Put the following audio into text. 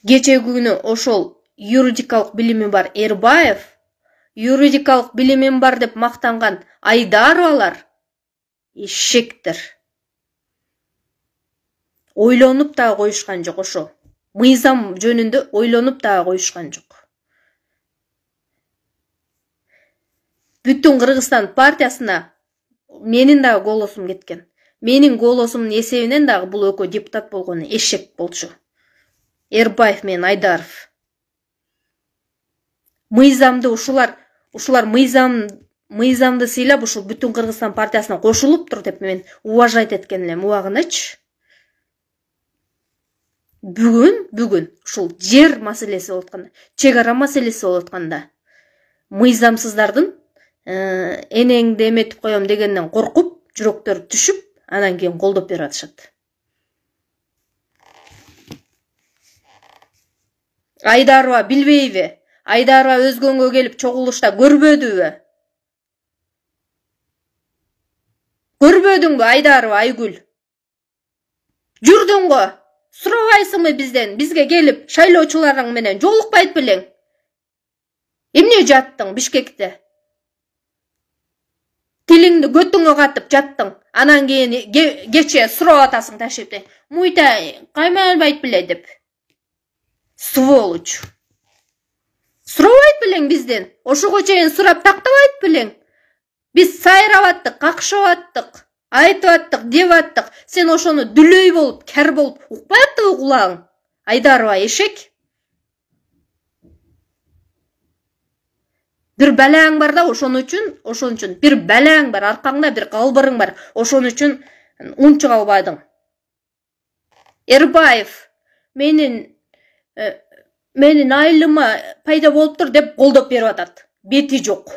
Кечеги күнү ошол юридикалык билими бар Эрбаев, юридикалык билимим бар деп мактанган Айдаровалар эшектир. Ойлонуп да коюшкан жок ошо. Мыйзам жөнүндө ойлонуп да коюшкан жок. Бүтүн Кыргызстан партиясына менин дагы голосум кеткен. Менин голосумдун эсебинен дагы бул экөө депутат болгону эшек болчу. Эрбаев менен Айдаров. Мыйзамды ушулар мыйзамды сыйлап ушул бүтүн Кыргызстан партиясына кошулуптур деп мен уважать эткен элем убагыныч. Бүгүн ушул жер маселеси болуп атканда, чек ара маселеси болуп атканда мыйзамсыздардын энеңди эметип коем дегенден коркуп, жүрөктөрү түшүп, анан кийин колдоп берип атышат. Айдарова билбейби? Айдарова өзгөнгө келип чогулушта көрбөдүбү? Көрбөдүңбү Айдарова Айгүл? Жүрдүңбү? Сурабайсыңбы бизден? Бизге келип шайлоочуларың менен жолукпайт белең? Эмне жаттың Бишкекте? Тилиңди көтүңө катып жаттың. Анан кийин кече сурап атасың ташипти. Муйта каймалбайт беле деп. Сволочь. Сурабайт белең бизден. Ошого чейин сурап тактабайт белең. Биз сайрап аттык, какшап аттык, айтып аттык, деп аттык. Сен ошону дүлөй болуп, кер болуп укпай аттыбы кулагың? Айдарова эшек. Бир бәләң бар да, ошон үчүн бир бәләң бар, аркаңда бир калбырың бар. Ошон үчүн унчук албадың. Эрбаев менин айлыма пайда болуптур деп колдоп берип атат. Бети жок.